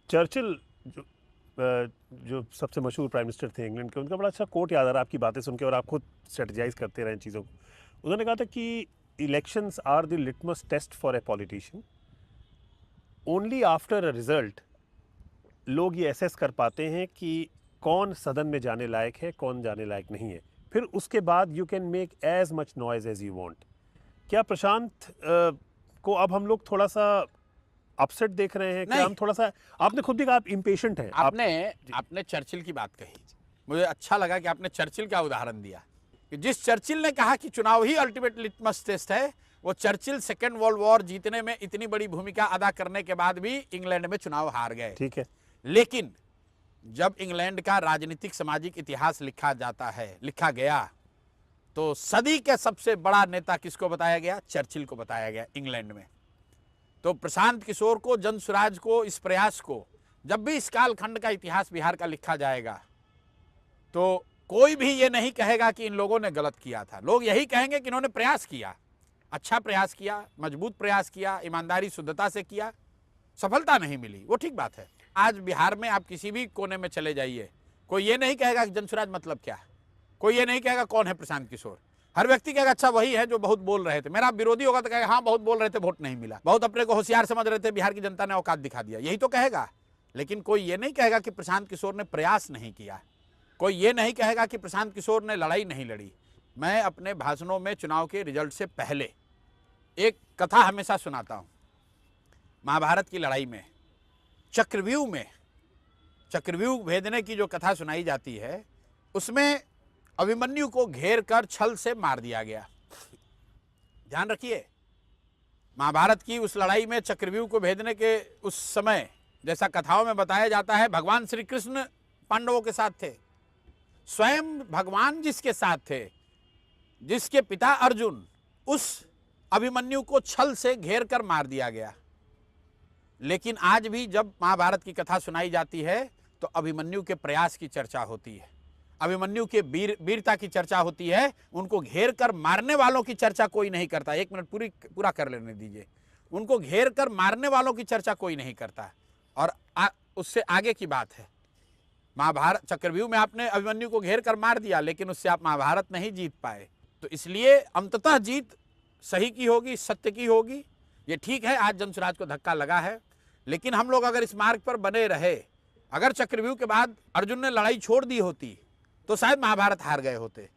Churchill जो जो सबसे मशहूर प्राइम मिनिस्टर थे इंग्लैंड के, उनका बड़ा अच्छा कोट याद आ रहा है आपकी बातें सुन के, और आप खुद स्ट्रेटजाइज करते रहे इन चीज़ों को। उन्होंने कहा था कि elections are the litmus test for a politician. Only after a result लोग ये एसेस कर पाते हैं कि कौन सदन में जाने लायक है, कौन जाने लायक नहीं है। फिर उसके बाद you can make as much noise as you want. क्या प्रशांत को अब हम लोग थोड़ा सा अपसेट देख रहे हैं? क्या नहीं, हम थोड़ा सा, आपने खुद भी कहा आप इम्पेशेंट हैं। आपने आपने चर्चिल की बात कही। मुझे अच्छा लगा कि आपने चर्चिल का उदाहरण दिया कि जिस चर्चिल ने कहा कि चुनाव ही अल्टीमेट लिटमस टेस्ट है, वो चर्चिल सेकेंड वर्ल्ड वॉर जीतने में इतनी बड़ी भूमिका अदा करने के बाद भी इंग्लैंड में चुनाव हार गए। ठीक है। लेकिन जब इंग्लैंड का राजनीतिक सामाजिक इतिहास लिखा गया, तो सदी के सबसे बड़ा नेता किसको बताया गया? चर्चिल को बताया गया इंग्लैंड में। तो प्रशांत किशोर को, जन स्वराज को, इस प्रयास को, जब भी इस कालखंड का इतिहास बिहार का लिखा जाएगा, तो कोई भी ये नहीं कहेगा कि इन लोगों ने गलत किया था। लोग यही कहेंगे कि इन्होंने प्रयास किया, अच्छा प्रयास किया, मजबूत प्रयास किया, ईमानदारी शुद्धता से किया। सफलता नहीं मिली, वो ठीक बात है। आज बिहार में आप किसी भी कोने में चले जाइए, कोई ये नहीं कहेगा कि जन स्वराज मतलब क्या है, कोई ये नहीं कहेगा कौन है प्रशांत किशोर। हर व्यक्ति कहेगा अच्छा वही है जो बहुत बोल रहे थे। मेरा विरोधी होगा तो कहेगा हाँ बहुत बोल रहे थे, वोट नहीं मिला, बहुत अपने को होशियार समझ रहे थे, बिहार की जनता ने औकात दिखा दिया, यही तो कहेगा। लेकिन कोई ये नहीं कहेगा कि प्रशांत किशोर ने प्रयास नहीं किया, कोई ये नहीं कहेगा कि प्रशांत किशोर ने लड़ाई नहीं लड़ी। मैं अपने भाषणों में चुनाव के रिजल्ट से पहले एक कथा हमेशा सुनाता हूँ। महाभारत की लड़ाई में चक्रव्यूह भेदने की जो कथा सुनाई जाती है, उसमें अभिमन्यु को घेर कर छल से मार दिया गया। ध्यान रखिए, महाभारत की उस लड़ाई में चक्रव्यूह को भेदने के उस समय, जैसा कथाओं में बताया जाता है, भगवान श्री कृष्ण पांडवों के साथ थे। स्वयं भगवान जिसके साथ थे, जिसके पिता अर्जुन, उस अभिमन्यु को छल से घेर कर मार दिया गया। लेकिन आज भी जब महाभारत की कथा सुनाई जाती है तो अभिमन्यु के प्रयास की चर्चा होती है, अभिमन्यु के वीरता की चर्चा होती है। उनको घेर कर मारने वालों की चर्चा कोई नहीं करता। एक मिनट पूरा कर लेने दीजिए। उनको घेर कर मारने वालों की चर्चा कोई नहीं करता। और उससे आगे की बात है, महाभारत चक्रव्यूह में आपने अभिमन्यु को घेर कर मार दिया, लेकिन उससे आप महाभारत नहीं जीत पाए। तो इसलिए अंततः जीत सही की होगी, सत्य की होगी। ये ठीक है, आज जन स्वराज को धक्का लगा है, लेकिन हम लोग अगर इस मार्ग पर बने रहे, अगर चक्रव्यूह के बाद अर्जुन ने लड़ाई छोड़ दी होती, तो शायद महाभारत हार गए होते।